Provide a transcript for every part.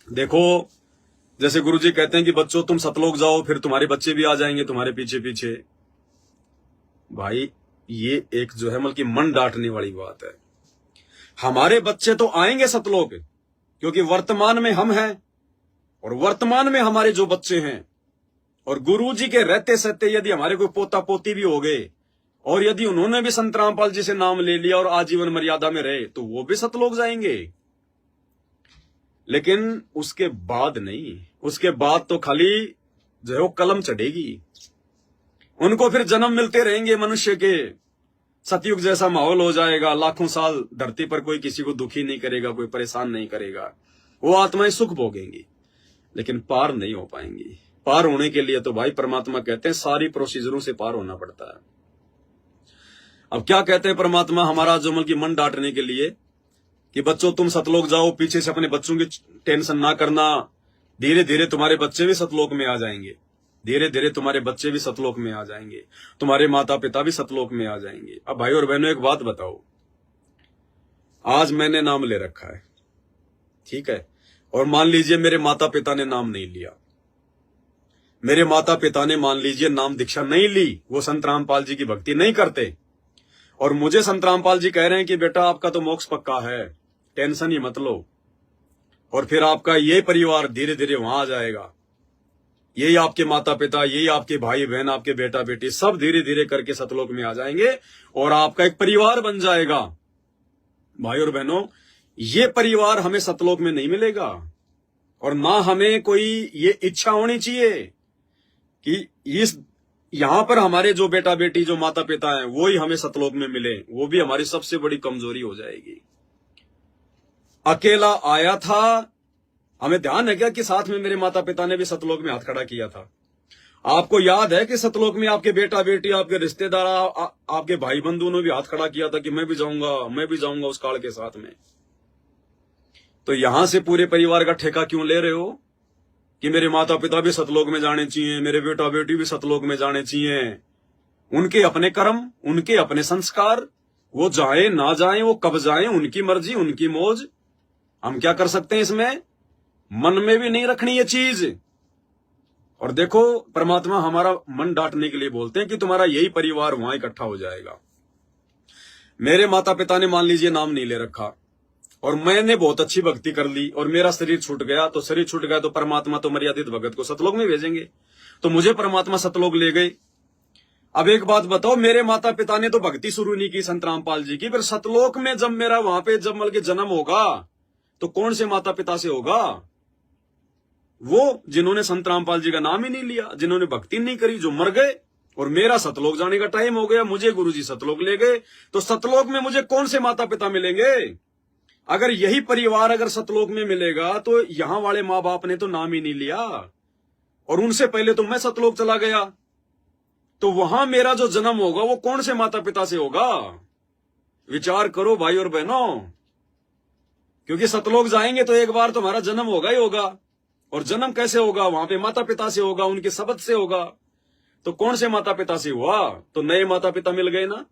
देखो, जैसे गुरुजी कहते हैं कि बच्चों तुम सतलोक जाओ, फिर तुम्हारे बच्चे भी आ जाएंगे तुम्हारे पीछे पीछे। भाई ये एक जो है मतलब मन डांटने वाली बात है। हमारे बच्चे तो आएंगे सतलोक, क्योंकि वर्तमान में हम हैं और वर्तमान में हमारे जो बच्चे हैं, और गुरुजी के रहते सहते यदि हमारे कोई पोता पोती भी हो गए और यदि उन्होंने भी संत रामपाल जी से नाम ले लिया और आजीवन मर्यादा में रहे तो वो भी सतलोक जाएंगे। लेकिन उसके बाद नहीं, उसके बाद तो खाली जो है वो कलम चढ़ेगी, उनको फिर जन्म मिलते रहेंगे मनुष्य के। सतयुग जैसा माहौल हो जाएगा, लाखों साल धरती पर कोई किसी को दुखी नहीं करेगा, कोई परेशान नहीं करेगा, वो आत्माएं सुख भोगेंगी, लेकिन पार नहीं हो पाएंगी। पार होने के लिए तो भाई परमात्मा कहते हैं सारी प्रोसीजरों से पार होना पड़ता है। अब क्या कहते हैं परमात्मा हमारा जो मतलब मन डांटने के लिए कि बच्चों तुम सतलोक जाओ, पीछे से अपने बच्चों की टेंशन ना करना, धीरे धीरे तुम्हारे बच्चे भी सतलोक में आ जाएंगे, धीरे धीरे तुम्हारे बच्चे भी सतलोक में आ जाएंगे, तुम्हारे माता पिता भी सतलोक में आ जाएंगे। अब भाई और बहनों एक बात बताओ, आज मैंने नाम ले रखा है, ठीक है, और मान लीजिए मेरे माता पिता ने नाम नहीं लिया, मेरे माता पिता ने मान लीजिए नाम दीक्षा नहीं ली, वो संत रामपाल जी की भक्ति नहीं करते, और मुझे संत रामपाल जी कह रहे हैं कि बेटा आपका तो मोक्ष पक्का है, टेंशन ही मत लो, और फिर आपका ये परिवार धीरे धीरे वहां आ जाएगा, यही आपके माता पिता, यही आपके भाई बहन, आपके बेटा बेटी सब धीरे धीरे करके सतलोक में आ जाएंगे और आपका एक परिवार बन जाएगा। भाई और बहनों, ये परिवार हमें सतलोक में नहीं मिलेगा, और ना हमें कोई ये इच्छा होनी चाहिए कि इस यहां पर हमारे जो बेटा बेटी, जो माता पिता हैं, वो ही हमें सतलोक में मिले, वो भी हमारी सबसे बड़ी कमजोरी हो जाएगी। अकेला आया था, हमें ध्यान है क्या कि साथ में मेरे माता पिता ने भी सतलोक में हाथ खड़ा किया था। आपको याद है कि सतलोक में आपके बेटा बेटी, आपके रिश्तेदार, आपके भाई बंधु ने भी हाथ खड़ा किया था कि मैं भी जाऊंगा उस काल के साथ में। तो यहां से पूरे परिवार का ठेका क्यों ले रहे हो कि मेरे माता पिता भी सतलोक में जाने चाहिए, मेरे बेटा बेटी भी सतलोक में जाने चाहिए। उनके अपने कर्म, उनके अपने संस्कार, वो जाए ना जाए, वो कब जाए, उनकी मर्जी, उनकी मौज, हम क्या कर सकते हैं इसमें। मन में भी नहीं रखनी ये चीज। और देखो परमात्मा हमारा मन डांटने के लिए बोलते हैं कि तुम्हारा यही परिवार वहां इकट्ठा हो जाएगा। मेरे माता पिता ने मान लीजिए नाम नहीं ले रखा और मैंने बहुत अच्छी भक्ति कर ली और मेरा शरीर छूट गया, तो शरीर छूट गया तो परमात्मा तो मर्यादित भगत को सतलोक में भेजेंगे, तो मुझे परमात्मा सतलोक ले गए। अब एक बात बताओ, मेरे माता पिता ने तो भक्ति शुरू नहीं की संत रामपाल जी की, फिर सतलोक में जब मेरा वहां पे जब मल के जन्म होगा तो कौन से माता पिता से होगा? वो जिन्होंने संत रामपाल जी का नाम ही नहीं लिया, जिन्होंने भक्ति नहीं करी, जो मर गए। और मेरा सतलोक जाने का टाइम हो गया, मुझे गुरुजी सतलोक ले गए, तो सतलोक में मुझे कौन से माता पिता मिलेंगे? अगर यही परिवार अगर सतलोक में मिलेगा तो यहां वाले माँ बाप ने तो नाम ही नहीं लिया और उनसे पहले तो मैं सतलोक चला गया, तो वहां मेरा जो जन्म होगा वो कौन से माता पिता से होगा? विचार करो भाई और बहनों, क्योंकि सतलोक जाएंगे तो एक बार तुम्हारा जन्म होगा ही होगा, और जन्म कैसे होगा? वहां पे माता पिता से होगा, उनके शब्द से होगा। तो कौन से माता पिता से हुआ? तो नए माता पिता मिल गए ना,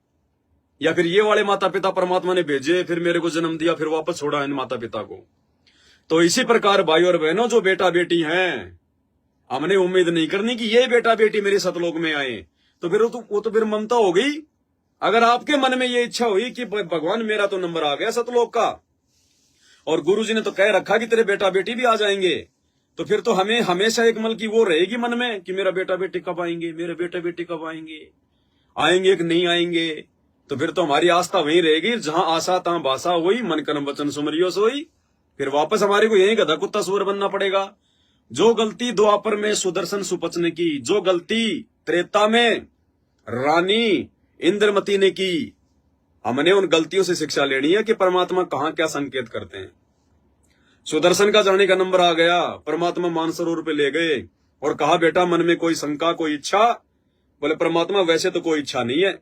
या फिर ये वाले माता पिता परमात्मा ने भेजे, फिर मेरे को जन्म दिया, फिर वापस छोड़ा इन माता पिता को। तो इसी प्रकार भाई और बहनों, जो बेटा बेटी हैं, हमने उम्मीद नहीं करनी कि ये बेटा बेटी मेरे सतलोक में आए, तो फिर वो तो फिर ममता हो गई। अगर आपके मन में ये इच्छा हुई कि भगवान मेरा तो नंबर आ गया सतलोक का, और गुरुजी ने तो कह रखा कि तेरे बेटा बेटी भी आ जाएंगे, तो फिर तो हमें हमेशा एक मल की वो रहेगी मन में कि मेरा बेटा बेटी कब आएंगे, मेरे बेटा बेटी कब आएंगे, आएंगे कि नहीं आएंगे। तो फिर तो हमारी आस्था वहीं रहेगी, जहां आशा तहां भाषा हुई, मन कर्म वचन सुमरियो सोई। फिर वापस हमारे को यही गधा कुत्ता सूर बनना पड़ेगा। जो गलती द्वापर में सुदर्शन सुपच ने की, जो गलती त्रेता में रानी इंद्रमती ने की, हमने उन गलतियों से शिक्षा लेनी है कि परमात्मा कहां क्या संकेत करते हैं। सुदर्शन का जाने का नंबर आ गया, परमात्मा मानसरोवर पे ले गए और कहा बेटा मन में कोई शंका, कोई इच्छा? बोले परमात्मा वैसे तो कोई इच्छा नहीं है,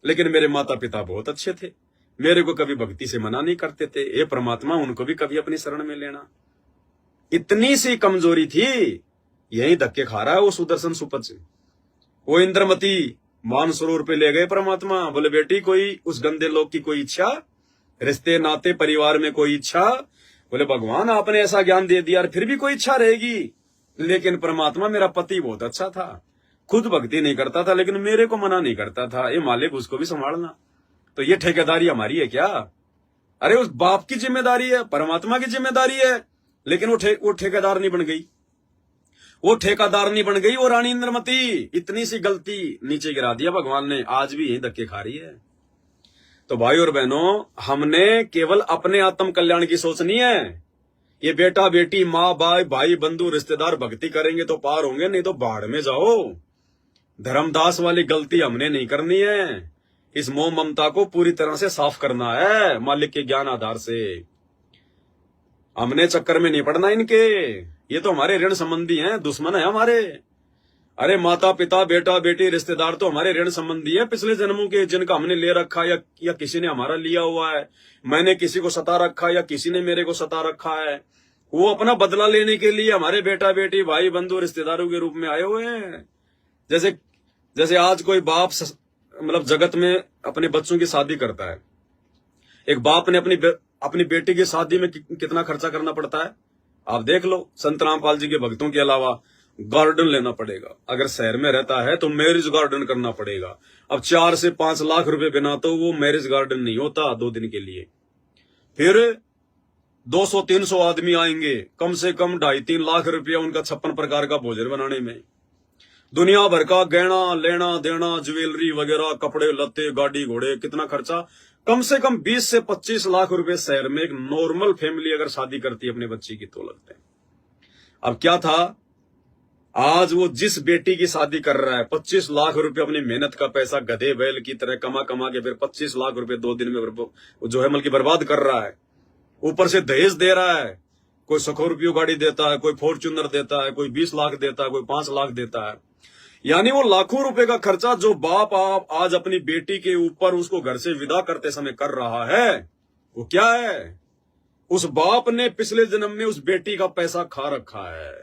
लेकिन मेरे माता पिता बहुत अच्छे थे, मेरे को कभी भक्ति से मना नहीं करते थे, ये परमात्मा उनको भी कभी अपनी शरण में लेना। इतनी सी कमजोरी थी, यही धक्के खा रहा है वो सुदर्शन सुपच। वो इंद्रमती मानसरोवर पे ले गए परमात्मा, बोले बेटी कोई उस गंदे लोग की कोई इच्छा, रिश्ते नाते परिवार में कोई इच्छा? बोले भगवान आपने ऐसा ज्ञान दे दिया, फिर भी कोई इच्छा रहेगी। लेकिन परमात्मा मेरा पति बहुत अच्छा था, खुद भक्ति नहीं करता था, लेकिन मेरे को मना नहीं करता था, ये मालिक उसको भी संभालना। तो ये ठेकेदारी हमारी है क्या? अरे उस बाप की जिम्मेदारी है, परमात्मा की जिम्मेदारी है, लेकिन वो ठेकेदार नहीं बन गई, वो ठेकेदार नहीं बन गई, वो रानी इंद्रमती। इतनी सी गलती नीचे गिरा दिया भगवान ने, आज भी यही धक्के खा रही है। तो भाई और बहनों, हमने केवल अपने आत्म कल्याण की सोचनी है। ये बेटा बेटी माँ भाई बंधु रिश्तेदार भक्ति करेंगे तो पार होंगे, नहीं तो बाढ़ में जाओ। धर्मदास वाली गलती हमने नहीं करनी है। इस मोह ममता को पूरी तरह से साफ करना है मालिक के ज्ञान आधार से। हमने चक्कर में नहीं पड़ना इनके, ये तो हमारे ऋण संबंधी हैं, दुश्मन है हमारे। अरे माता पिता बेटा बेटी रिश्तेदार तो हमारे ऋण संबंधी है पिछले जन्मों के, जिनका हमने ले रखा या किसी ने हमारा लिया हुआ है। मैंने किसी को सता रखा या किसी ने मेरे को सता रखा है। वो अपना बदला लेने के लिए हमारे बेटा बेटी भाई बंधु रिश्तेदारों के रूप में आए हुए हैं। जैसे आज कोई बाप मतलब जगत में अपने बच्चों की शादी करता है। एक बाप ने अपनी बेटी की शादी में कितना खर्चा करना पड़ता है आप देख लो। संत रामपाल जी के भक्तों के अलावा गार्डन लेना पड़ेगा, अगर शहर में रहता है तो मैरिज गार्डन करना पड़ेगा। अब 4 से 5 लाख रुपए बिना तो वो मैरिज गार्डन नहीं होता 2 दिन के लिए। फिर 200-300 आदमी आएंगे, कम से कम 2.5-3 लाख रुपया उनका 56 प्रकार का भोजन बनाने में। दुनिया भर का गहना लेना देना, ज्वेलरी वगैरह, कपड़े लत्ते, गाड़ी घोड़े, कितना खर्चा, कम से कम 20 से 25 लाख रुपए शहर में एक नॉर्मल फैमिली अगर शादी करती है अपने बच्ची की तो लगते हैं। अब क्या था, आज वो जिस बेटी की शादी कर रहा है 25 लाख रुपए अपनी मेहनत का पैसा गधे बैल की तरह कमा के फिर 25 लाख रुपए 2 दिन में जो है बल्कि बर्बाद कर रहा है। ऊपर से दहेज दे रहा है, कोई स्कॉर्पियो गाड़ी देता है, कोई फॉर्च्यूनर देता है, कोई 20 लाख देता है, कोई 5 लाख देता है। यानी वो लाखों रुपए का खर्चा जो बाप आप आज अपनी बेटी के ऊपर उसको घर से विदा करते समय कर रहा है, वो क्या है? उस बाप ने पिछले जन्म में उस बेटी का पैसा खा रखा है,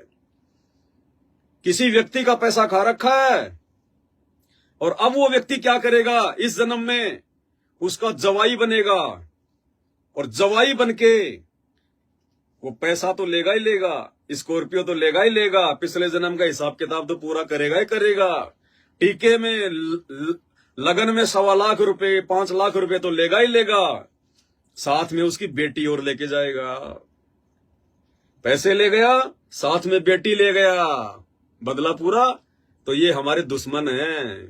किसी व्यक्ति का पैसा खा रखा है। और अब वो व्यक्ति क्या करेगा, इस जन्म में उसका जवाई बनेगा, और जवाई बनके वो पैसा तो लेगा ही लेगा, स्कॉर्पियो तो लेगा ही लेगा, पिछले जन्म का हिसाब किताब तो पूरा करेगा ही करेगा। टीके में लगन में 1.25 लाख रुपए 5 लाख रुपए तो लेगा ही लेगा, साथ में उसकी बेटी और लेके जाएगा। पैसे ले गया, साथ में बेटी ले गया, बदला पूरा। तो ये हमारे दुश्मन हैं।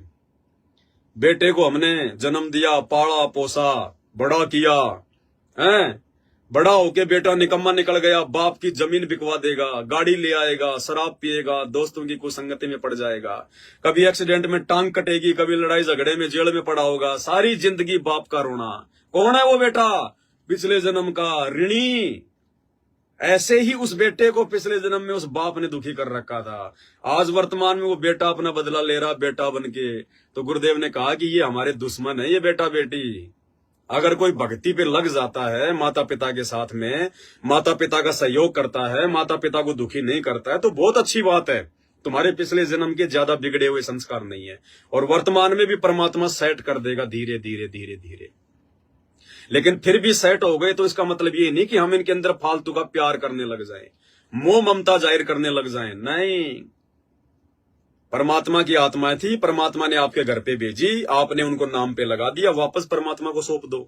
बेटे को हमने जन्म दिया, पाला पोसा, बड़ा किया, हैं? बड़ा होके बेटा निकम्मा निकल गया, बाप की जमीन बिकवा देगा, गाड़ी ले आएगा, शराब पिएगा, दोस्तों की कुसंगति में पड़ जाएगा, कभी एक्सीडेंट में टांग कटेगी, कभी लड़ाई झगड़े में जेल में पड़ा होगा, सारी जिंदगी बाप का रोना। कौन है वो बेटा? पिछले जन्म का ऋणी। ऐसे ही उस बेटे को पिछले जन्म में उस बाप ने दुखी कर रखा था। आज वर्तमान में वो बेटा अपना बदला ले रहा बेटा बनके। तो गुरुदेव ने कहा कि ये हमारे दुश्मन है ये बेटा बेटी। अगर कोई भक्ति पे लग जाता है माता पिता के साथ में, माता पिता का सहयोग करता है, माता पिता को दुखी नहीं करता है, तो बहुत अच्छी बात है। तुम्हारे पिछले जन्म के ज्यादा बिगड़े हुए संस्कार नहीं है, और वर्तमान में भी परमात्मा सेट कर देगा धीरे धीरे धीरे धीरे। लेकिन फिर भी सेट हो गए तो इसका मतलब ये नहीं कि हम इनके अंदर फालतू का प्यार करने लग जाएं, मोह ममता जाहिर करने लग जाएं। नहीं, परमात्मा की आत्माएं थी, परमात्मा ने आपके घर पे भेजी, आपने उनको नाम पे लगा दिया, वापस परमात्मा को सौंप दो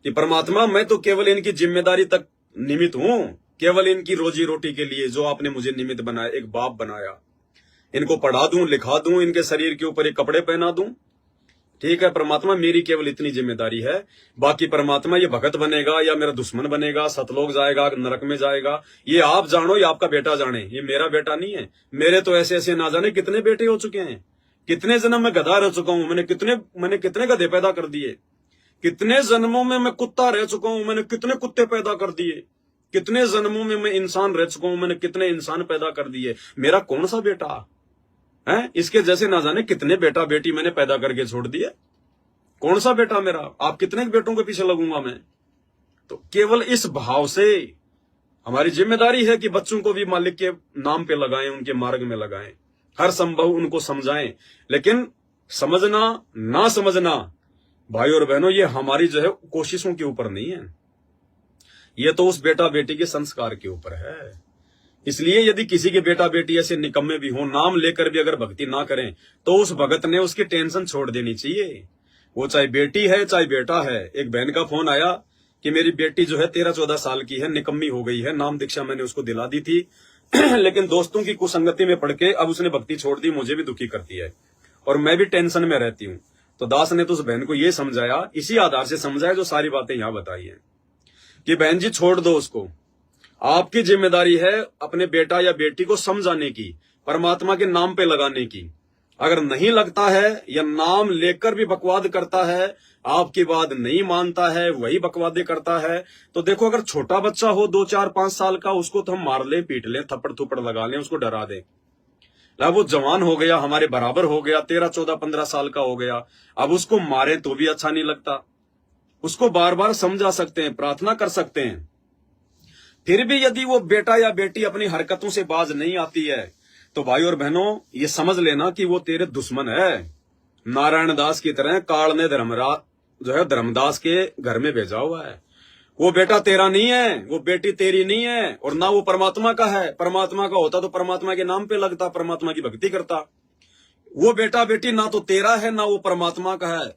कि परमात्मा मैं तो केवल इनकी जिम्मेदारी तक निमित्त हूं, केवल इनकी रोजी रोटी के लिए जो आपने मुझे निमित्त बनाया, एक बाप बनाया, इनको पढ़ा दूं, लिखा दूं, इनके शरीर के ऊपर एक कपड़े पहना दूं। ठीक है परमात्मा, मेरी केवल इतनी जिम्मेदारी है। बाकी परमात्मा ये भगत बनेगा या मेरा दुश्मन बनेगा, सतलोक जाएगा, नरक में जाएगा, ये आप जानो, ये आपका बेटा जाने, ये मेरा बेटा नहीं है। मेरे तो ऐसे ऐसे ना जाने कितने बेटे हो चुके हैं, कितने जन्म में गधा रह चुका हूं, मैंने कितने गधे पैदा कर दिए, कितने जन्मों में मैं कुत्ता रह चुका हूं, मैंने कितने कुत्ते पैदा कर दिए, कितने जन्मों में मैं इंसान रह चुका हूं, मैंने कितने इंसान पैदा कर दिए। मेरा कौन सा बेटा है? इसके जैसे ना जाने कितने बेटा बेटी मैंने पैदा करके छोड़ दिए। कौन सा बेटा मेरा? आप कितने बेटों के पीछे लगूंगा मैं? तो केवल इस भाव से हमारी जिम्मेदारी है कि बच्चों को भी मालिक के नाम पे लगाएं, उनके मार्ग में लगाएं, हर संभव उनको समझाएं। लेकिन समझना ना समझना भाई और बहनों, ये हमारी जो है कोशिशों के ऊपर नहीं है, ये तो उस बेटा बेटी के संस्कार के ऊपर है। इसलिए यदि किसी के बेटा बेटी ऐसे निकम्मे भी हो, नाम लेकर भी अगर भक्ति ना करें, तो उस भगत ने उसकी टेंशन छोड़ देनी चाहिए। वो चाहे बेटी है चाहे बेटा है। एक बहन का फोन आया कि मेरी बेटी जो है 13-14 साल की है, निकम्मी हो गई है, नाम दीक्षा मैंने उसको दिला दी थी लेकिन दोस्तों की कुसंगति में पड़ के अब उसने भक्ति छोड़ दी, मुझे भी दुखी करती है और मैं भी टेंशन में रहती हूँ। तो दास ने तो उस बहन को ये समझाया, इसी आधार से समझाया जो सारी बातें यहां बताई है, कि बहन जी छोड़ दो उसको। आपकी जिम्मेदारी है अपने बेटा या बेटी को समझाने की, परमात्मा के नाम पे लगाने की। अगर नहीं लगता है या नाम लेकर भी बकवाद करता है, आपकी बात नहीं मानता है, वही बकवादे करता है, तो देखो अगर छोटा बच्चा हो 2, 4, 5 साल का, उसको तो हम मार लें, पीट लें, थप्पड़ थुप्पड़ लगा लें, उसको डरा दें। वो जवान हो गया, हमारे बराबर हो गया, 13, 14, 15 साल का हो गया, अब उसको मारे तो भी अच्छा नहीं लगता। उसको बार बार समझा सकते हैं, प्रार्थना कर सकते हैं। फिर भी यदि वो बेटा या बेटी अपनी हरकतों से बाज नहीं आती है, तो भाई और बहनों ये समझ लेना कि वो तेरे दुश्मन है। नारायण दास की तरह काल ने धर्मदास के घर में भेजा हुआ है। वो बेटा तेरा नहीं है, वो बेटी तेरी नहीं है, और ना वो परमात्मा का है। परमात्मा का होता तो परमात्मा के नाम पे लगता, परमात्मा की भक्ति करता। वो बेटा बेटी ना तो तेरा है ना वो परमात्मा का है,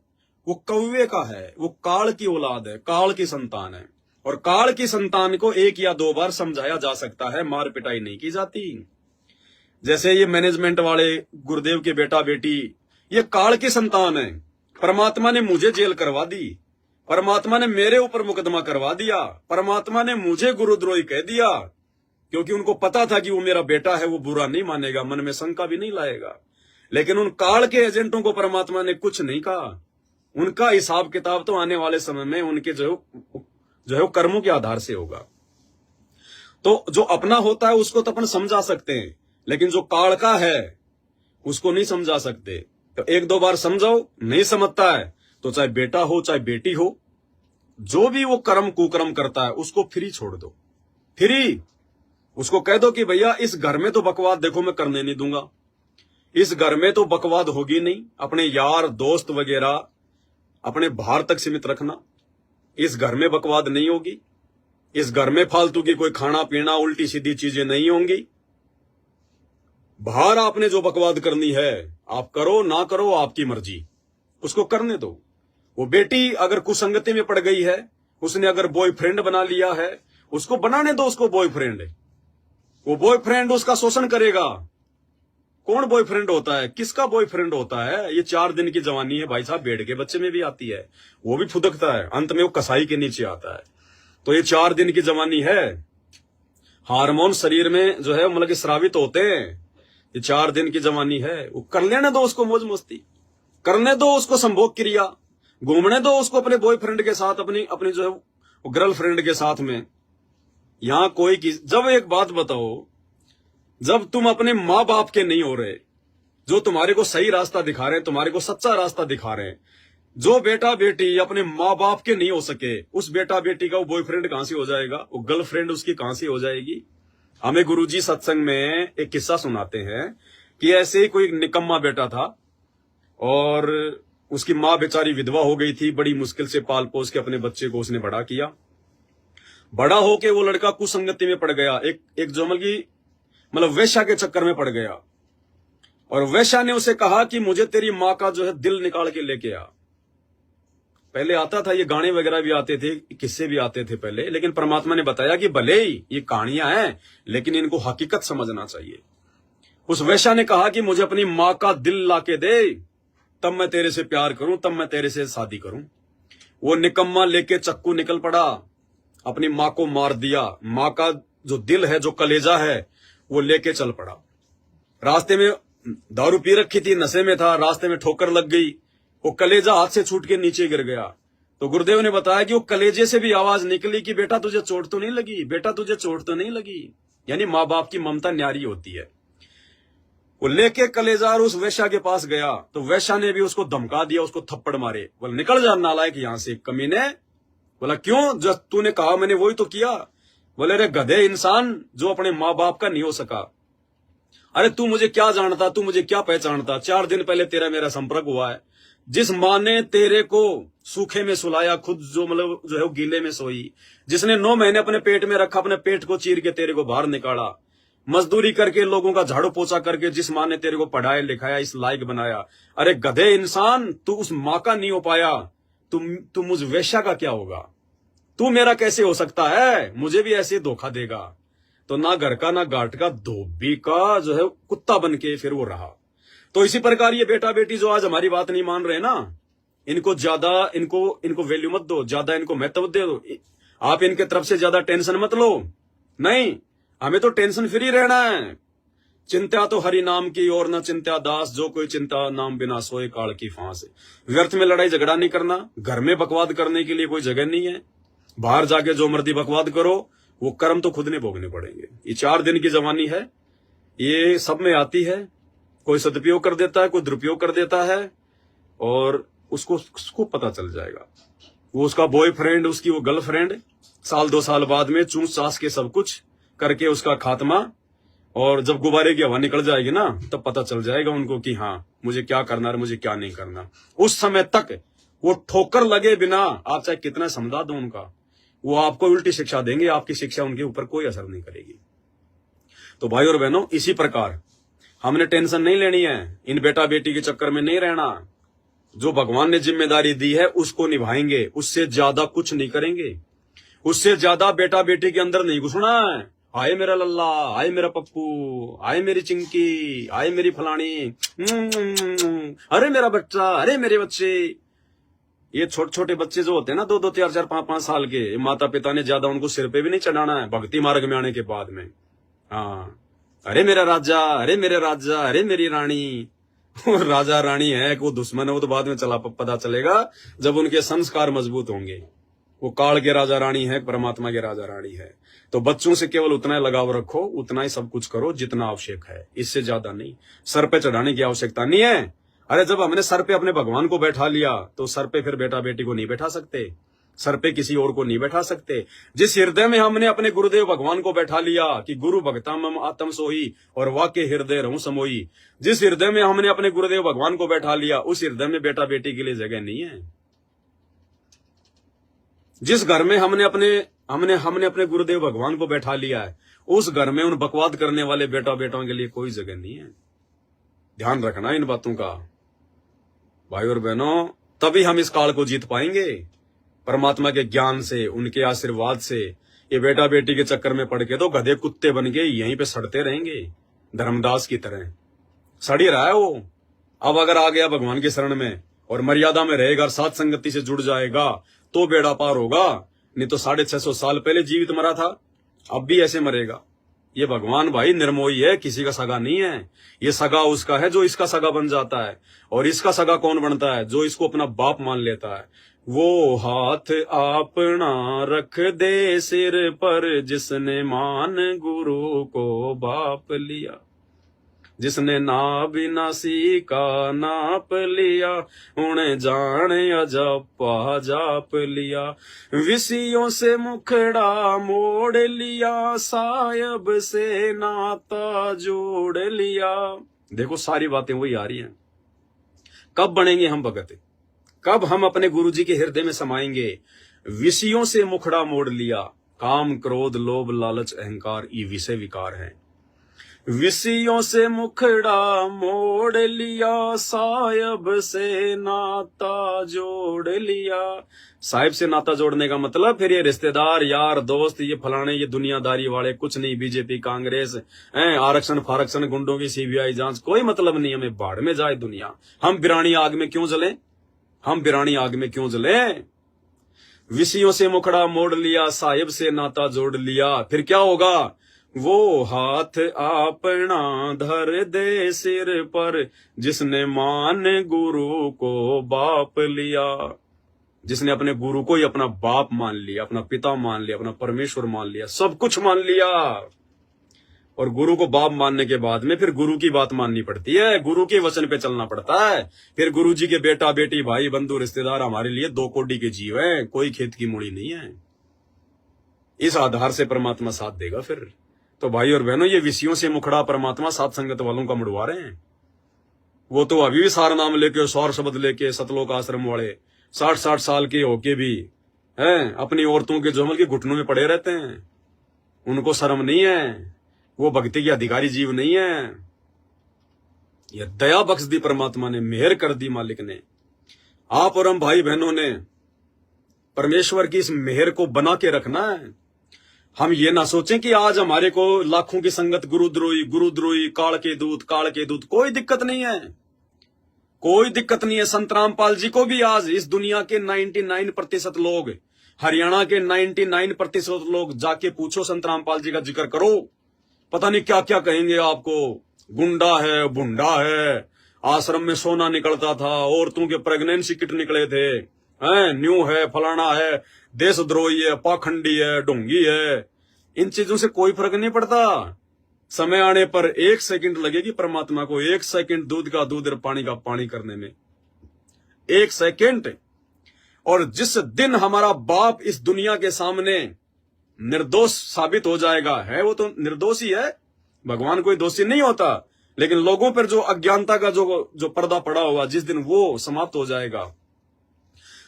वो कौवे का है, वो काल की औलाद है, काल की संतान है। और काल की संतान को 1 या 2 बार समझाया जा सकता है, मार पिटाई नहीं की जाती। जैसे ये मैनेजमेंट वाले गुरुदेव के बेटा बेटी, ये काल की संतान है। परमात्मा ने मुझे जेल करवा दी, परमात्मा ने मेरे ऊपर मुकदमा करवा दिया, परमात्मा ने मुझे गुरुद्रोही कह दिया, क्योंकि उनको पता था कि वो मेरा बेटा है, वो बुरा नहीं मानेगा, मन में शंका भी नहीं लाएगा। लेकिन उन काल के एजेंटों को परमात्मा ने कुछ नहीं कहा। उनका हिसाब किताब तो आने वाले समय में उनके जो है कर्मों के आधार से होगा। तो जो अपना होता है उसको तो अपन समझा सकते हैं, लेकिन जो काल का है उसको नहीं समझा सकते। तो 1-2 बार समझाओ, नहीं समझता है तो चाहे बेटा हो चाहे बेटी हो, जो भी वो कर्म कुकर्म करता है उसको फ्री छोड़ दो। फ्री उसको कह दो कि भैया इस घर में तो बकवाद देखो मैं करने नहीं दूंगा, इस घर में तो बकवाद होगी नहीं। अपने यार दोस्त वगैरह अपने बाहर तक सीमित रखना, इस घर में बकवाद नहीं होगी, इस घर में फालतू की कोई खाना पीना उल्टी सीधी चीजें नहीं होंगी। बाहर आपने जो बकवाद करनी है आप करो, ना करो आपकी मर्जी, उसको करने दो। वो बेटी अगर कुसंगति में पड़ गई है, उसने अगर बॉयफ्रेंड बना लिया है, उसको बनाने दो उसको बॉयफ्रेंड। वो बॉयफ्रेंड उसका शोषण करेगा। कौन बॉयफ्रेंड होता है, किसका बॉयफ्रेंड होता है? ये 4 दिन की जवानी है भाई साहब, भेड़ के बच्चे में भी आती है, वो भी फुदकता है, अंत में वो कसाई के नीचे आता है। तो ये 4 दिन की जवानी है, हार्मोन शरीर में जो है मतलब कि स्रावित होते हैं। ये 4 दिन की जवानी है, वो कर लेने दो उसको, मौज मस्ती करने दो उसको, संभोग क्रिया घूमने दो उसको अपने बॉयफ्रेंड के साथ, अपनी जो है गर्लफ्रेंड के साथ में। यहां कोई जब एक बात बताओ, जब तुम अपने माँ बाप के नहीं हो रहे, जो तुम्हारे को सही रास्ता दिखा रहे हैं, तुम्हारे को सच्चा रास्ता दिखा रहे हैं, जो बेटा बेटी अपने माँ बाप के नहीं हो सके, उस बेटा बेटी का वो बॉयफ्रेंड कहां से हो जाएगा, वो गर्लफ्रेंड उसकी कहां से हो जाएगी? हमें गुरुजी सत्संग में एक किस्सा सुनाते हैं कि ऐसे ही कोई निकम्मा बेटा था और उसकी माँ बेचारी विधवा हो गई थी। बड़ी मुश्किल से पाल पोस के अपने बच्चे को उसने बड़ा किया। बड़ा होके वो लड़का कुसंगति में पड़ गया, एक जो मतलब वेश्या के चक्कर में पड़ गया। और वेश्या ने उसे कहा कि मुझे तेरी माँ का जो है दिल निकाल के लेके आ। पहले आता था, ये गाने वगैरह भी आते थे, किस्से भी आते थे पहले, लेकिन परमात्मा ने बताया कि भले ही ये कहानियां हैं लेकिन इनको हकीकत समझना चाहिए। उस वेश्या ने कहा कि मुझे अपनी माँ का दिल लाके दे, तब मैं तेरे से प्यार करूं, तब मैं तेरे से शादी करूं। वो निकम्मा लेके चक्कू निकल पड़ा, अपनी माँ को मार दिया। माँ का जो दिल है, जो कलेजा है, वो लेके चल पड़ा। रास्ते में दारू पी रखी थी, नशे में था, रास्ते में ठोकर लग गई, वो कलेजा हाथ से छूट के नीचे गिर गया। तो गुरुदेव ने बताया कि वो कलेजे से भी आवाज निकली कि बेटा तुझे चोट तो नहीं लगी, बेटा तुझे चोट तो नहीं लगी। यानी माँ बाप की ममता न्यारी होती है। वो लेके कलेजार उस वेश्या के पास गया, तो वेश्या ने भी उसको धमका दिया, उसको थप्पड़ मारे। बोला निकल जा नालायक यहां से, कमीने। बोला क्यों, जो तूने कहा मैंने वही तो किया। बोले रे गधे इंसान, जो अपने माँ बाप का नहीं हो सका। अरे तू मुझे क्या जानता, तू मुझे क्या पहचानता? 4 दिन पहले तेरा मेरा संपर्क हुआ है, जिस माँ ने तेरे को सूखे में सुलाया, खुद जो मतलब जो है वो गीले में सोई, जिसने 9 महीने अपने पेट में रखा, अपने पेट को चीर के तेरे को बाहर निकाला, मजदूरी करके लोगों का झाड़ू पोछा करके जिस माँ ने तेरे को पढ़ाया लिखाया, इस लायक बनाया, अरे गधे इंसान, तू उस माँ का नहीं हो पाया, तू मुझ वेश्या का क्या होगा? तू मेरा कैसे हो सकता है? मुझे भी ऐसे धोखा देगा? तो ना घर का ना घाट का, धोबी का जो है कुत्ता बन के फिर वो रहा। तो इसी प्रकार ये बेटा बेटी जो आज हमारी बात नहीं मान रहे ना, इनको ज्यादा इनको वैल्यू मत दो, ज्यादा इनको महत्व दे दो। आप इनके तरफ से ज्यादा टेंशन मत लो। नहीं, हमें तो टेंशन फ्री रहना है। चिंता तो हरि नाम की और न चिंता दास, जो कोई चिंता नाम बिना सोए काल की फांस। व्यर्थ में लड़ाई झगड़ा नहीं करना। घर में बकवाद करने के लिए कोई जगह नहीं है। बाहर जाके जो मर्जी बकवाद करो, वो कर्म तो खुद ने भोगने पड़ेंगे। ये 4 दिन की जवानी है, ये सब में आती है। कोई सदुपयोग कर देता है, कोई दुरुपयोग कर देता है, और उसको पता चल जाएगा। वो उसका बॉयफ्रेंड, उसकी वो गर्लफ्रेंड, साल 2 साल बाद में चूस चास के सब कुछ करके उसका खात्मा, और जब गुब्बारे की हवा निकल जाएगी ना, तब पता चल जाएगा उनको कि हाँ मुझे क्या करना है, मुझे क्या नहीं करना। उस समय तक वो ठोकर लगे बिना आप चाहे कितना समझा दो उनका, वो आपको उल्टी शिक्षा देंगे। आपकी शिक्षा उनके ऊपर कोई असर नहीं करेगी। तो भाई और बहनों, इसी प्रकार हमने टेंशन नहीं लेनी है, इन बेटा बेटी के चक्कर में नहीं रहना। जो भगवान ने जिम्मेदारी दी है उसको निभाएंगे, उससे ज्यादा कुछ नहीं करेंगे। उससे ज्यादा बेटा बेटी के अंदर नहीं घुसना है। आए मेरा लल्ला, आए मेरा पप्पू, आए मेरी चिंकी, आए मेरी फलानी, अरे मेरा बच्चा, अरे मेरे बच्चे। ये छोटे छोटे बच्चे जो होते हैं ना, 2-2, 4-4, 5-5 साल के, माता पिता ने ज्यादा उनको सिर पे भी नहीं चढ़ाना है भक्ति मार्ग में आने के बाद में। हाँ, अरे मेरा राजा, अरे मेरे राजा, अरे मेरी रानी। राजा रानी है कि वो दुश्मन है, वो तो बाद में पता चलेगा जब उनके संस्कार मजबूत होंगे। वो काल के राजा रानी है, परमात्मा के राजा रानी है। तो बच्चों से केवल उतना ही लगाव रखो, उतना ही सब कुछ करो जितना आवश्यक है, इससे ज्यादा नहीं। सर पे चढ़ाने की आवश्यकता नहीं है। अरे जब हमने सर पे अपने भगवान को बैठा लिया, तो सर पे फिर बेटा बेटी को नहीं बैठा सकते, सर पे किसी और को नहीं बैठा सकते। जिस हृदय में हमने अपने गुरुदेव भगवान को बैठा लिया कि गुरु भक्ता मम आत्म सोही और वाक्य हृदय रहूं समोई, जिस हृदय में हमने अपने गुरुदेव भगवान को बैठा लिया, उस हृदय में बेटा बेटी के लिए जगह नहीं है। जिस घर में हमने अपने गुरुदेव भगवान को बैठा लिया है, उस घर में उन बकवाद करने वाले बेटा बेटाओं के लिए कोई जगह नहीं है। ध्यान रखना इन बातों का भाई और बहनों, तभी हम इस काल को जीत पाएंगे। परमात्मा के ज्ञान से, उनके आशीर्वाद से। ये बेटा बेटी के चक्कर में पड़ के तो गधे कुत्ते बन के यहीं पे सड़ते रहेंगे, धर्मदास की तरह सड़ ही रहा है वो। अब अगर आ गया भगवान की शरण में और मर्यादा में रहेगा, साथ संगति से जुड़ जाएगा, तो बेड़ा पार होगा। नहीं तो 650 साल पहले जीवित मरा था, अब भी ऐसे मरेगा। ये भगवान भाई निर्मोही है, किसी का सगा नहीं है। ये सगा उसका है जो इसका सगा बन जाता है। और इसका सगा कौन बनता है? जो इसको अपना बाप मान लेता है। वो हाथ अपना रख दे सिर पर, जिसने मान गुरु को बाप लिया, जिसने ना विनाशी का नाप लिया, उन्हें जाने अजपा जाप लिया। विषयों से मुखड़ा मोड़ लिया, सायब से नाता जोड़ लिया। देखो सारी बातें वही आ रही हैं। कब बनेंगे हम भगत? कब हम अपने गुरुजी के हृदय में समाएंगे? विषयों से मुखड़ा मोड़ लिया। काम क्रोध लोभ लालच अहंकार ये विषय विकार हैं। विषयों से मुखड़ा मोड़ लिया, साहिब से नाता जोड़ लिया। साहिब से नाता जोड़ने का मतलब फिर ये रिश्तेदार यार दोस्त ये फलाने ये दुनियादारी वाले कुछ नहीं, बीजेपी कांग्रेस आरक्षण फारक्षण गुंडों की सीबीआई जांच कोई मतलब नहीं। हमें बाढ़ में जाए दुनिया, हम बिरानी आग में क्यों जले? हम बिरानी आग में क्यों जले? विषयों से मुखड़ा मोड़ लिया, साहिब से नाता जोड़ लिया। फिर क्या होगा? वो हाथ अपना धर दे सिर पर, जिसने मान गुरु को बाप लिया। जिसने अपने गुरु को ही अपना बाप मान लिया, अपना पिता मान लिया, अपना परमेश्वर मान लिया, सब कुछ मान लिया। और गुरु को बाप मानने के बाद में फिर गुरु की बात माननी पड़ती है, गुरु के वचन पे चलना पड़ता है। फिर गुरु जी के बेटा बेटी भाई बंधु रिश्तेदार हमारे लिए 2 कोड़ी के जीव है, कोई खेत की मूड़ी नहीं है। इस आधार से परमात्मा साथ देगा फिर। तो भाई और बहनों, ये विषयों से मुखड़ा परमात्मा साथ संगत वालों का मुड़वा रहे हैं। वो तो अभी भी सारा नाम लेके, सौर शब्द लेके, सतलोक आश्रम वाले 60-60 साल के होके भी हैं अपनी औरतों के जोमल के घुटनों में पड़े रहते हैं। उनको शर्म नहीं है, वो भक्ति के अधिकारी जीव नहीं है। यह दया बख्श दी परमात्मा ने, मेहर कर दी मालिक ने। आप और हम भाई बहनों ने परमेश्वर की इस मेहर को बना के रखना है। हम ये ना सोचें कि आज हमारे को लाखों की संगत गुरुद्रोही, काल के दूत, कोई दिक्कत नहीं है, कोई दिक्कत नहीं है। संत रामपाल जी को भी आज इस दुनिया के 99% लोग, हरियाणा के 99% लोग जाके पूछो, संत रामपाल जी का जिक्र करो, पता नहीं क्या क्या कहेंगे आपको। गुंडा है, बुंडा है, आश्रम में सोना निकलता था, औरतों के प्रेगनेंसी किट निकले थे, न्यू है, फलाना है, देशद्रोही है, पाखंडी है, ढोंगी है। इन चीजों से कोई फर्क नहीं पड़ता। समय आने पर 1 सेकंड लगेगी परमात्मा को, 1 सेकंड दूध का दूध और पानी का पानी करने में, 1 सेकंड। और जिस दिन हमारा बाप इस दुनिया के सामने निर्दोष साबित हो जाएगा, है वो तो निर्दोष ही है, भगवान कोई दोषी नहीं होता, लेकिन लोगों पर जो अज्ञानता का जो पर्दा पड़ा हुआ, जिस दिन वो समाप्त हो जाएगा,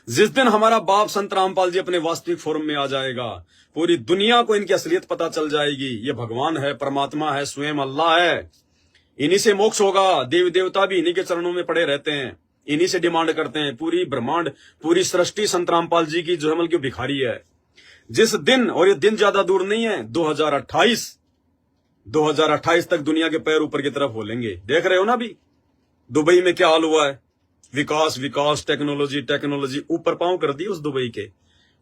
जिस दिन हमारा बाप संत रामपाल जी अपने वास्तविक फॉर्म में आ जाएगा, पूरी दुनिया को इनकी असलियत पता चल जाएगी। ये भगवान है, परमात्मा है, स्वयं अल्लाह है। इन्हीं से मोक्ष होगा। देवी देवता भी इन्हीं के चरणों में पड़े रहते हैं, इन्हीं से डिमांड करते हैं। पूरी ब्रह्मांड, पूरी सृष्टि संत रामपाल जी की जो हमल की भिखारी है। जिस दिन, और ये दिन ज्यादा दूर नहीं है, 2028 तक दुनिया के पैर ऊपर की तरफ हो लेंगे। देख रहे हो ना अभी दुबई में क्या हाल हुआ है। विकास, टेक्नोलॉजी ऊपर पांव कर दी उस दुबई के।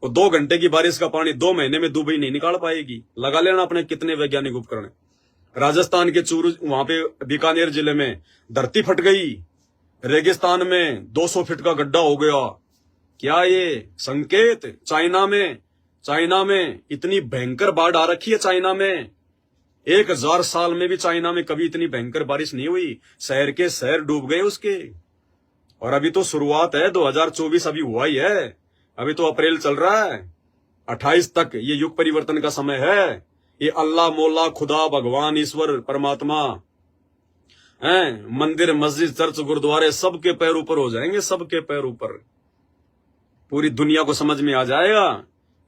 वो 2 घंटे की बारिश का पानी 2 महीने में दुबई नहीं निकाल पाएगी। लगा लेना अपने कितने वैज्ञानिक उपकरण। राजस्थान के चूरू, वहां पे बीकानेर जिले में धरती फट गई, रेगिस्तान में 200 फीट का गड्ढा हो गया। क्या ये संकेत? चाइना में इतनी भयंकर बाढ़ आ रखी है। चाइना में 1000 साल में भी चाइना में कभी इतनी भयंकर बारिश नहीं हुई। शहर के शहर डूब गए उसके। और अभी तो शुरुआत है, 2024 अभी हुआ ही है, अभी तो अप्रैल चल रहा है। 28 तक ये युग परिवर्तन का समय है। ये अल्लाह, मौला, खुदा, भगवान, ईश्वर, परमात्मा हैं, मंदिर, मस्जिद, चर्च, गुरुद्वारे सबके पैर ऊपर हो जाएंगे, सबके पैर ऊपर। पूरी दुनिया को समझ में आ जाएगा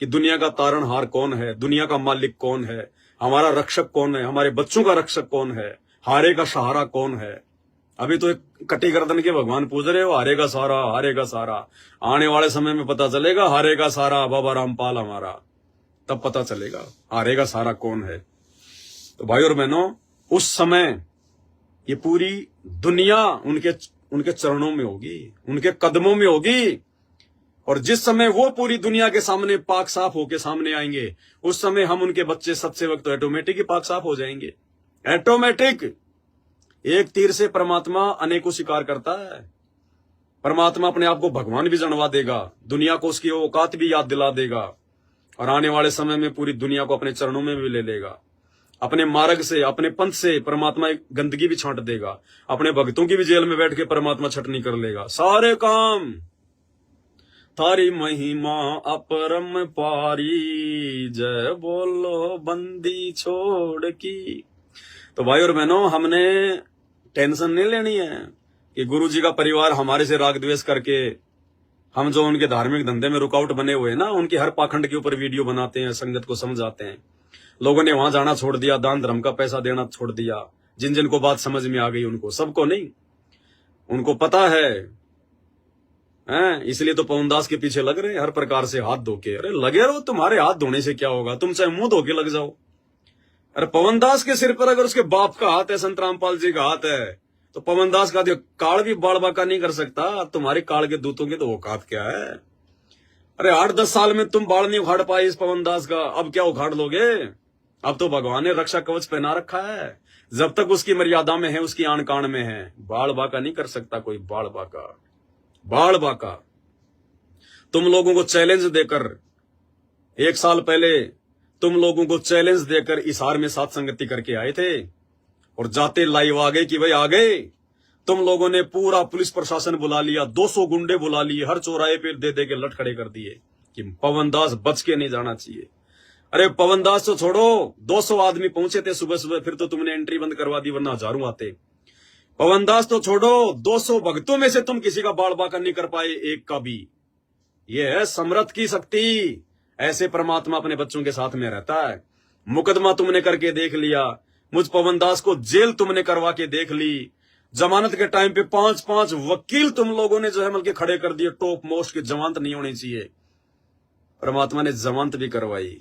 कि दुनिया का तारणहार कौन है, दुनिया का मालिक कौन है, हमारा रक्षक कौन है, हमारे बच्चों का रक्षक कौन है, हारे का सहारा कौन है। अभी तो एक कटी गर्दन के भगवान पूज रहे हो, हारेगा सारा। आने वाले समय में पता चलेगा हारेगा सारा बाबा रामपाल हमारा, तब पता चलेगा हारेगा सारा कौन है। तो भाई और बहनों, उस समय ये पूरी दुनिया उनके चरणों में होगी, उनके कदमों में होगी। और जिस समय वो पूरी दुनिया के सामने पाक साफ होके सामने आएंगे, उस समय हम उनके बच्चे सत्सेवक तो ऑटोमेटिक ही पाक साफ हो जाएंगे। ऑटोमेटिक। एक तीर से परमात्मा अनेकों शिकार करता है। परमात्मा अपने आप को भगवान भी जनवा देगा, दुनिया को उसकी औकात भी याद दिला देगा, और आने वाले समय में पूरी दुनिया को अपने चरणों में भी ले लेगा। अपने मार्ग से, अपने पंथ से परमात्मा गंदगी भी छांट देगा। अपने भक्तों की भी जेल में बैठ के परमात्मा छटनी कर लेगा। सारे काम थारी महिमा अपरम पारी, जय बोलो बंदी छोड़ की। तो भाई और बहनों, हमने टेंशन नहीं लेनी है कि गुरु जी का परिवार हमारे से राग द्वेष करके, हम जो उनके धार्मिक धंधे में रुकावट बने हुए हैं ना, उनके हर पाखंड के ऊपर वीडियो बनाते हैं, संगत को समझाते हैं। लोगों ने वहां जाना छोड़ दिया, दान धर्म का पैसा देना छोड़ दिया। जिन जिनको बात समझ में आ गई उनको, सबको नहीं, उनको पता है, इसलिए तो पवनदास के पीछे लग रहे हैं हर प्रकार से हाथ धो के। अरे लगे रहो, तुम्हारे हाथ धोने से क्या होगा, तुम चाहे मुंह धो के लग जाओ। अरे पवनदास के सिर पर अगर उसके बाप का हाथ है, संत रामपाल जी का हाथ है, तो पवनदास का काल भी बाल बाका नहीं कर सकता। तुम्हारे काल के दूतों की तो औकात क्या है। अरे 8-10 साल में तुम बाल नहीं उखाड़ पाए इस पवनदास का, अब क्या उखाड़ लोगे। अब तो भगवान ने रक्षा कवच पहना रखा है, जब तक उसकी मर्यादा में है, उसकी आन कान में है, बाल बाका नहीं कर सकता कोई। बाल बाका तुम लोगों को चैलेंज देकर, 1 साल पहले तुम लोगों को चैलेंज देकर इसार में साथ संगति करके आए थे, और जाते लाइव आ गए कि भाई आ गए। तुम लोगों ने पूरा पुलिस प्रशासन बुला लिया, 200 गुंडे बुला लिए, हर चौराहे पे दे के लट खड़े कर दिए कि पवनदास बच के नहीं जाना चाहिए। अरे पवनदास तो छोड़ो, 200 आदमी पहुंचे थे सुबह, फिर तो तुमने एंट्री बंद करवा दी, वरना हजारों आते। पवनदास तो छोड़ो, 200 भक्तों में से तुम किसी का बाल बांका नहीं कर पाए, एक का भी। यह है समर्थ की शक्ति। ऐसे परमात्मा अपने बच्चों के साथ में रहता है। मुकदमा तुमने करके देख लिया, मुझ पवनदास को जेल तुमने करवा के देख ली, जमानत के टाइम पे 5-5 वकील तुम लोगों ने जो है मिलके खड़े कर दिए, टॉप मोस्ट की जमानत नहीं होनी चाहिए, परमात्मा ने जमानत भी करवाई,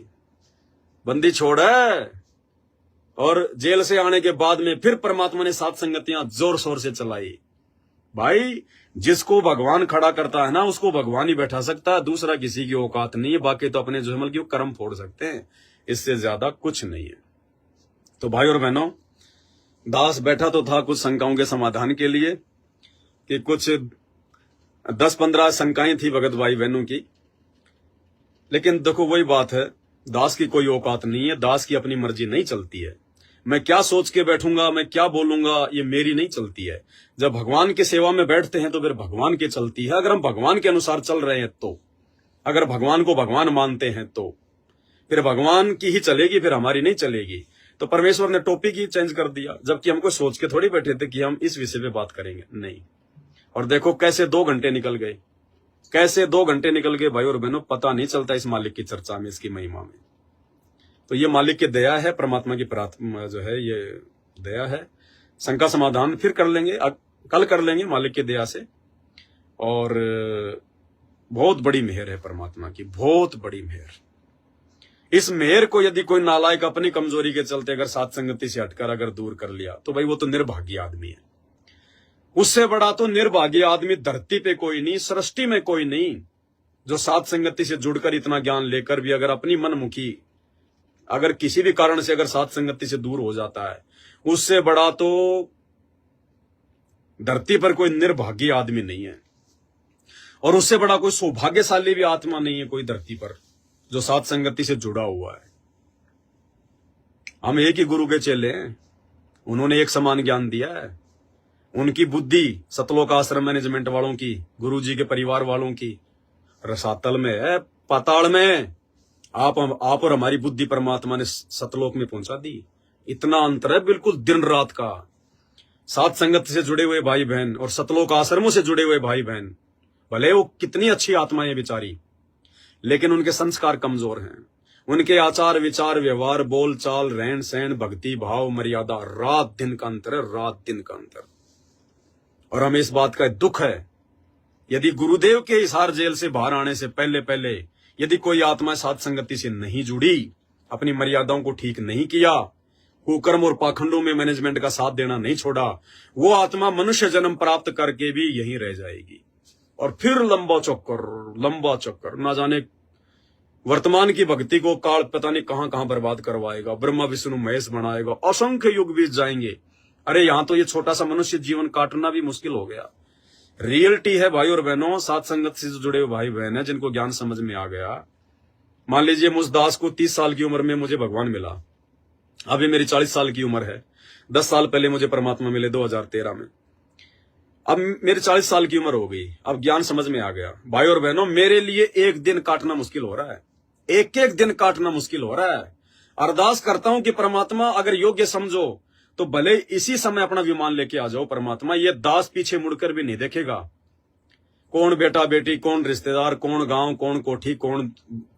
बंदी छोड़ है। और जेल से आने के बाद में फिर परमात्मा ने सात संगतियां जोर शोर से चलाई। भाई जिसको भगवान खड़ा करता है ना, उसको भगवान ही बैठा सकता है, दूसरा किसी की औकात नहीं है। बाकी तो अपने जो है मिलके कर्म फोड़ सकते हैं, इससे ज्यादा कुछ नहीं है। तो भाई और बहनों, दास बैठा तो था कुछ शंकाओं के समाधान के लिए, कि कुछ 10-15 शंकाएं थी भगत भाई बहनों की। लेकिन देखो वही बात है, दास की कोई औकात नहीं है, दास की अपनी मर्जी नहीं चलती है। मैं क्या सोच के बैठूंगा, मैं क्या बोलूंगा, ये मेरी नहीं चलती है। जब भगवान की सेवा में बैठते हैं तो फिर भगवान की चलती है। अगर हम भगवान के अनुसार चल रहे हैं तो, अगर भगवान को भगवान मानते हैं तो फिर भगवान की ही चलेगी, फिर हमारी नहीं चलेगी। तो परमेश्वर ने टॉपिक ही चेंज कर दिया, जबकि हमको सोच के थोड़ी बैठे थे कि हम इस विषय पे बात करेंगे, नहीं। और देखो कैसे 2 घंटे निकल गए, कैसे 2 घंटे निकल गए भाई और बहनों, पता नहीं चलता इस मालिक की चर्चा में, इसकी महिमा में। तो ये मालिक की दया है, परमात्मा की प्रार्थना जो है ये दया है। शंका समाधान फिर कर लेंगे, कल कर लेंगे मालिक की दया से। और बहुत बड़ी मेहर है परमात्मा की, बहुत बड़ी मेहर। इस मेहर को यदि कोई नालायक अपनी कमजोरी के चलते अगर सात संगति से हटकर अगर दूर कर लिया तो भाई वो तो निर्भाग्य आदमी है। उससे बड़ा तो निर्भाग्य आदमी धरती पे कोई नहीं, सृष्टि में कोई नहीं, जो सात संगति से जुड़कर इतना ज्ञान लेकर भी अगर अपनी मनमुखी अगर किसी भी कारण से अगर सात संगति से दूर हो जाता है, उससे बड़ा तो धरती पर कोई निर्भाग्य आदमी नहीं है। और उससे बड़ा कोई सौभाग्यशाली भी आत्मा नहीं है कोई धरती पर, जो सात संगति से जुड़ा हुआ है। हम एक ही गुरु के चेले हैं, उन्होंने एक समान ज्ञान दिया है। उनकी बुद्धि सतलोक आश्रम मैनेजमेंट वालों की, गुरु जी के परिवार वालों की रसातल में है, पाताल में। आप और हमारी बुद्धि परमात्मा ने सतलोक में पहुंचा दी। इतना अंतर है बिल्कुल दिन रात का। सात संगत से जुड़े हुए भाई बहन और सतलोक आश्रमों से जुड़े हुए भाई बहन, भले वो कितनी अच्छी आत्माएं बेचारी, लेकिन उनके संस्कार कमजोर हैं। उनके आचार विचार व्यवहार बोल चाल रहन सहन भक्ति भाव मर्यादा, रात दिन का अंतर है, रात दिन का अंतर। और हमें इस बात का दुख है, यदि गुरुदेव के हिसार जेल से बाहर आने से पहले पहले यदि कोई आत्मा सात संगति से नहीं जुड़ी, अपनी मर्यादाओं को ठीक नहीं किया, कुकर्म और पाखंडों में मैनेजमेंट का साथ देना नहीं छोड़ा, वो आत्मा मनुष्य जन्म प्राप्त करके भी यहीं रह जाएगी। और फिर लंबा चक्कर, ना जाने वर्तमान की भक्ति को काल पता नहीं कहां कहां बर्बाद करवाएगा, ब्रह्मा विष्णु महेश बनाएगा, असंख्य युग बीत जाएंगे। अरे यहां तो ये छोटा सा मनुष्य जीवन काटना भी मुश्किल हो गया। रियलिटी है भाई और बहनों, सात संगत से जुड़े हुए भाई बहन है जिनको ज्ञान समझ में आ गया। मान लीजिए मुझ दास को 30 साल की उम्र में मुझे भगवान मिला, अभी मेरी 40 साल की उम्र है। 10 साल पहले मुझे परमात्मा मिले 2013 में। अब मेरी 40 साल की उम्र हो गई, अब ज्ञान समझ में आ गया। भाई और बहनों, मेरे लिए एक दिन काटना मुश्किल हो रहा है, एक एक दिन काटना मुश्किल हो रहा है। अरदास करता हूं कि परमात्मा अगर योग्य समझो तो भले इसी समय अपना विमान लेके आ जाओ परमात्मा, ये दास पीछे मुड़कर भी नहीं देखेगा। कौन बेटा बेटी, कौन रिश्तेदार, कौन गांव, कौन कोठी, कौन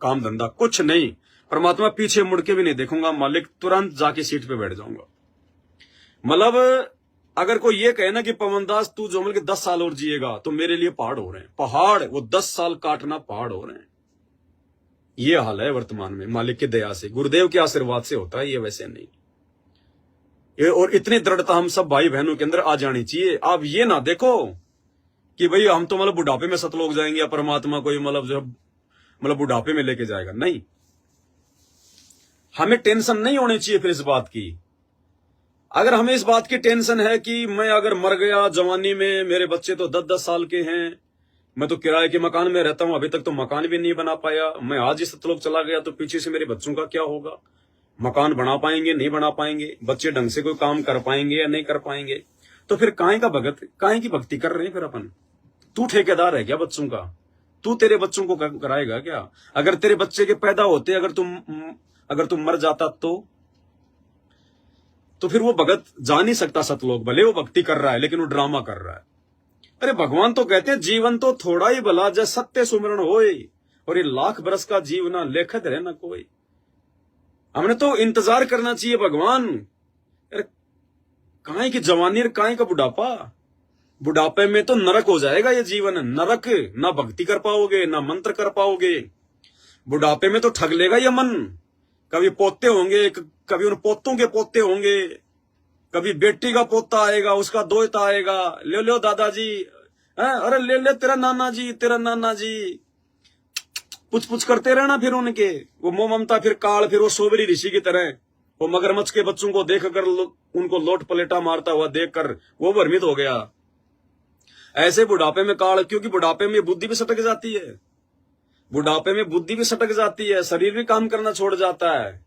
काम धंधा, कुछ नहीं। परमात्मा पीछे मुड़ के भी नहीं देखूंगा मालिक, तुरंत जाके सीट पे बैठ जाऊंगा। मतलब अगर कोई ये कहे ना कि पवनदास तू जो मिल के 10 साल और जिएगा, तो मेरे लिए पहाड़ हो रहे हैं, पहाड़, वो 10 साल काटना पहाड़ हो रहे हैं। ये हाल है वर्तमान में, मालिक की दया से, गुरुदेव के आशीर्वाद से होता है ये, वैसे नहीं। और इतनी दृढ़ता हम सब भाई बहनों के अंदर आ जानी चाहिए। आप ये ना देखो कि भाई हम तो मतलब बुढ़ापे में सतलोक जाएंगे या परमात्मा कोई मतलब जो मतलब बुढ़ापे में लेके जाएगा, नहीं। हमें टेंशन नहीं होनी चाहिए फिर इस बात की। अगर हमें इस बात की टेंशन है कि मैं अगर मर गया जवानी में, मेरे बच्चे तो 10-10 साल के हैं, मैं तो किराए के मकान में रहता हूं, अभी तक तो मकान भी नहीं बना पाया, मैं आज ही सतलोक चला गया तो पीछे से मेरे बच्चों का क्या होगा, मकान बना पाएंगे नहीं बना पाएंगे, बच्चे ढंग से कोई काम कर पाएंगे या नहीं कर पाएंगे, तो फिर काहे का भगत, काहे की भक्ति कर रहे हैं फिर अपन। तू ठेकेदार है क्या बच्चों का? तू तेरे बच्चों को कराएगा क्या? अगर तेरे बच्चे के पैदा होते, अगर तुम मर जाता तो फिर वो भगत जा नहीं सकता सतलोक, भले वो भक्ति कर रहा है लेकिन वो ड्रामा कर रहा है। अरे भगवान तो कहते हैं जीवन तो थोड़ा ही भला जय सत्य सुमरण होए, और ये लाख बरस का जीवना लेखत रहे ना कोई। हमने तो इंतजार करना चाहिए भगवान। अरे काहे की जवानी और काहे का बुढ़ापा, बुढ़ापे में तो नरक हो जाएगा ये जीवन, नरक। ना भक्ति कर पाओगे ना मंत्र कर पाओगे, बुढ़ापे में तो ठग लेगा ये मन। कभी पोते होंगे, कभी उन पोतों के पोते होंगे, कभी बेटी का पोता आएगा, उसका दोहता आएगा, ले लो दादाजी, अरे ले ले तेरा नाना जी, तेरा नाना जी, पुछ पुछ करते रहना फिर उनके। वो मोह ममता फिर काल, फिर वो सोबरी ऋषि की तरह वो मगरमच्छ के बच्चों को देखकर उनको लोट पलेटा मारता हुआ देखकर वो भ्रमित हो गया। ऐसे बुढ़ापे में काल, क्योंकि बुढ़ापे में बुद्धि भी सटक जाती है, बुढ़ापे में बुद्धि भी सटक जाती है, शरीर भी काम करना छोड़ जाता है।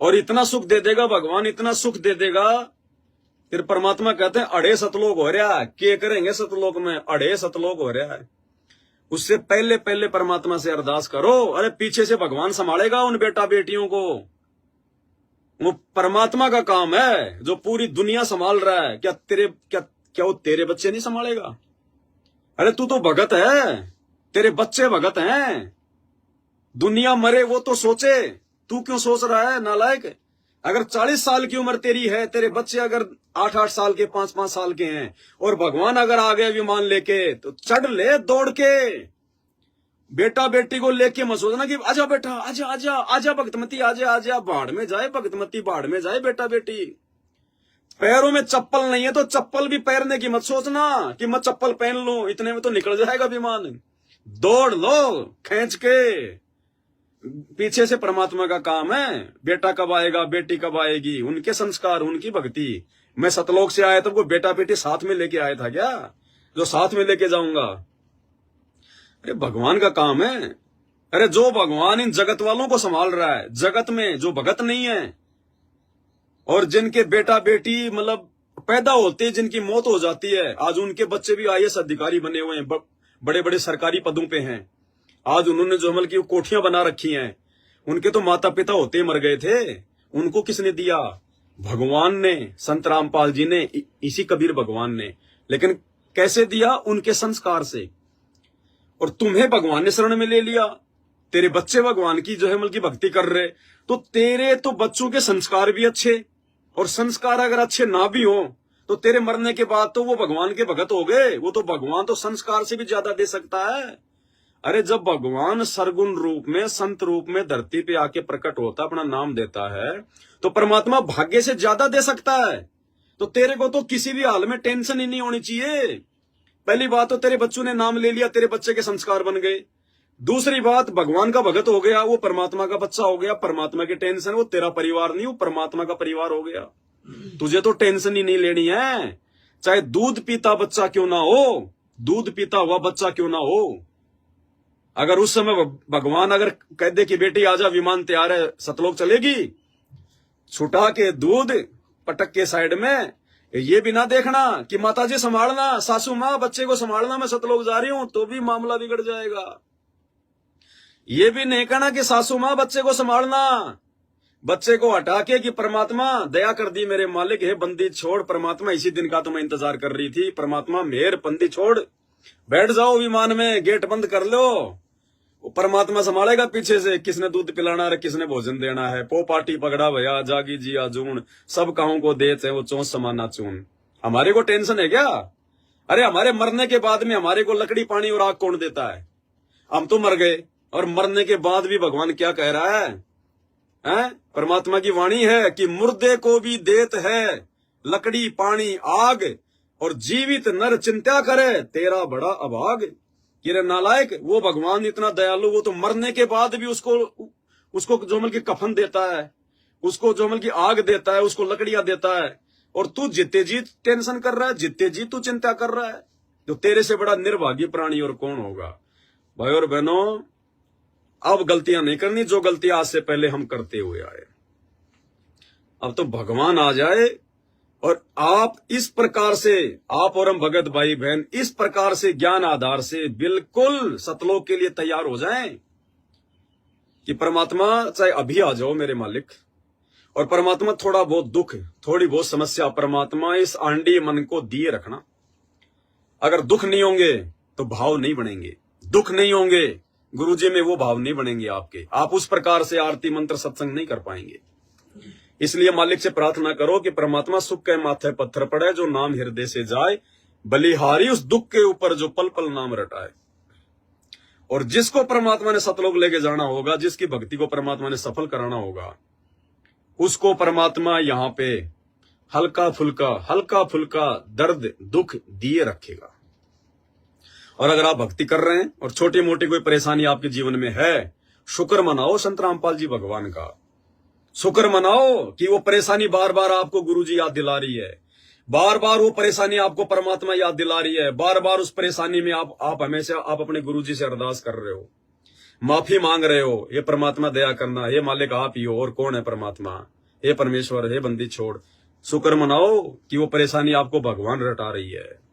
और इतना सुख दे देगा भगवान, इतना सुख दे देगा। फिर परमात्मा कहते हैं अड़े सतलोक हो रहा है, क्या करेंगे सतलोक में, अड़े सतलोक हो रहा है। उससे पहले पहले परमात्मा से अरदास करो। अरे पीछे से भगवान संभालेगा उन बेटा बेटियों को, वो परमात्मा का काम है जो पूरी दुनिया संभाल रहा है। क्या वो तेरे बच्चे नहीं संभालेगा? अरे तू तो भगत है, तेरे बच्चे भगत हैं। दुनिया मरे वो तो सोचे, तू क्यों सोच रहा है नालायक? अगर 40 साल की उम्र तेरी है, तेरे बच्चे अगर 8-8 साल के, 5-5 साल के हैं, और भगवान अगर आ गए विमान लेके, तो चढ़ ले दौड़ के। बेटा बेटी को लेके मत सोचना कि आजा बेटा, आजा आजा आजा भगतमती, आजा आजा, बाढ़ में जाए भगतमती, बाढ़ में जाए बेटा बेटी। पैरों में चप्पल नहीं है तो चप्पल भी पहनने की मत सोचना कि मैं चप्पल पहन लूं, इतने में तो निकल जाएगा विमान। दौड़ लो खींच के। पीछे से परमात्मा का काम है, बेटा कब आएगा, बेटी कब आएगी, उनके संस्कार, उनकी भक्ति। मैं सतलोक से आया तब वो बेटा बेटी साथ में लेके आया था क्या, जो साथ में लेके जाऊंगा? अरे भगवान का काम है। अरे जो भगवान इन जगत वालों को संभाल रहा है, जगत में जो भगत नहीं है और जिनके बेटा बेटी मतलब पैदा होते, जिनकी मौत हो जाती है, आज उनके बच्चे भी IAS अधिकारी बने हुए हैं, बड़े बड़े सरकारी पदों पे हैं। आज उन्होंने जो अमल की कोठियां बना रखी हैं, उनके तो माता पिता होते मर गए थे। उनको किसने दिया? भगवान ने, संत रामपाल जी ने, इसी कबीर भगवान ने। लेकिन कैसे दिया? उनके संस्कार से। और तुम्हें भगवान ने शरण में ले लिया, तेरे बच्चे भगवान की जो है अमल की भक्ति कर रहे, तो तेरे तो बच्चों के संस्कार भी अच्छे, और संस्कार अगर अच्छे ना भी हो तो तेरे मरने के बाद तो वो भगवान के भगत हो गए। वो तो भगवान तो संस्कार से भी ज्यादा दे सकता है। अरे जब भगवान सरगुण रूप में, संत रूप में धरती पे आके प्रकट होता, अपना नाम देता है, तो परमात्मा भाग्य से ज्यादा दे सकता है। तो तेरे को तो किसी भी हाल में टेंशन ही नहीं होनी चाहिए। पहली बात तो तेरे बच्चों ने नाम ले लिया, तेरे बच्चे के संस्कार बन गए। दूसरी बात, भगवान का भगत हो गया, वो परमात्मा का बच्चा हो गया। परमात्मा की टेंशन, वो तेरा परिवार नहीं, वो परमात्मा का परिवार हो गया। तुझे तो टेंशन ही नहीं लेनी है, चाहे दूध पीता बच्चा क्यों ना हो, दूध पीता हुआ बच्चा क्यों ना हो। अगर उस समय भगवान अगर कह दे कि बेटी आजा, विमान तैयार है, सतलोक चलेगी, छुटा के दूध पटक के साइड में, ये भी ना देखना कि माताजी संभालना, सासू माँ बच्चे को संभालना, मैं सतलोक जा रही हूं, तो भी मामला बिगड़ जाएगा। ये भी नहीं कहना कि सासू माँ बच्चे को संभालना, बच्चे को हटा के कि परमात्मा दया कर दी मेरे मालिक, हे बंदी छोड़, परमात्मा इसी दिन का तो मैं इंतजार कर रही थी, परमात्मा मेहर बंदी छोड़, बैठ जाओ विमान में, गेट बंद कर लो, वो परमात्मा संभालेगा पीछे से, किसने दूध पिलाना है, किसने भोजन देना है। पो पार्टी पगड़ा भया, जागी जिया जून, सब काहों को देते वो चौंस समाना चून। हमारे को टेंशन है क्या? अरे हमारे मरने के बाद में हमारे को लकड़ी पानी और आग कौन देता है? हम तो मर गए, और मरने के बाद भी भगवान क्या कह रहा है? परमात्मा की वाणी है कि मुर्दे को भी देत है लकड़ी पानी आग, और जीवित नर चिंता करे तेरा बड़ा अभाग। ये नालायक, वो भगवान इतना दयालु, वो तो मरने के बाद भी उसको जो अमल की कफन देता है, उसको जो अमल की आग देता है, उसको लकड़ियां देता है। और तू जितने जी टेंशन कर रहा है, जितने जी तू चिंता कर रहा है, तो तेरे से बड़ा निर्भाग्य प्राणी और कौन होगा? भाई और बहनों, अब गलतियां नहीं करनी जो गलतियां आज से पहले हम करते हुए आए। अब तो भगवान आ जाए और आप इस प्रकार से, आप और हम भगत भाई बहन इस प्रकार से ज्ञान आधार से बिल्कुल सतलोक के लिए तैयार हो जाएं कि परमात्मा चाहे अभी आ जाओ मेरे मालिक, और परमात्मा थोड़ा बहुत दुख, थोड़ी बहुत समस्या परमात्मा इस आंडी मन को दिए रखना। अगर दुख नहीं होंगे तो भाव नहीं बनेंगे, दुख नहीं होंगे गुरुजी में वो भाव नहीं बनेंगे आपके, आप उस प्रकार से आरती मंत्र सत्संग नहीं कर पाएंगे। इसलिए मालिक से प्रार्थना करो कि परमात्मा सुख के माथे पत्थर पड़े, जो नाम हृदय से जाए, बलिहारी उस दुख के ऊपर जो पल पल नाम रटाए। और जिसको परमात्मा ने सतलोक लेके जाना होगा, जिसकी भक्ति को परमात्मा ने सफल कराना होगा, उसको परमात्मा यहाँ पे हल्का फुल्का दर्द दुख दिए रखेगा। और अगर आप भक्ति कर रहे हैं और छोटी मोटी कोई परेशानी आपके जीवन में है, शुक्र मनाओ संत रामपाल जी भगवान का, शुक्र मनाओ कि वो परेशानी बार बार आपको गुरुजी याद दिला रही है, बार बार वो परेशानी आपको परमात्मा याद दिला रही है, बार बार उस परेशानी में आप हमेशा आप अपने गुरुजी से अरदास कर रहे हो, माफी मांग रहे हो, ये परमात्मा दया करना, हे मालिक आप ही हो, और कौन है परमात्मा, हे परमेश्वर, हे बंदी छोड़। शुक्र मनाओ कि वो परेशानी आपको भगवान रटा रही है।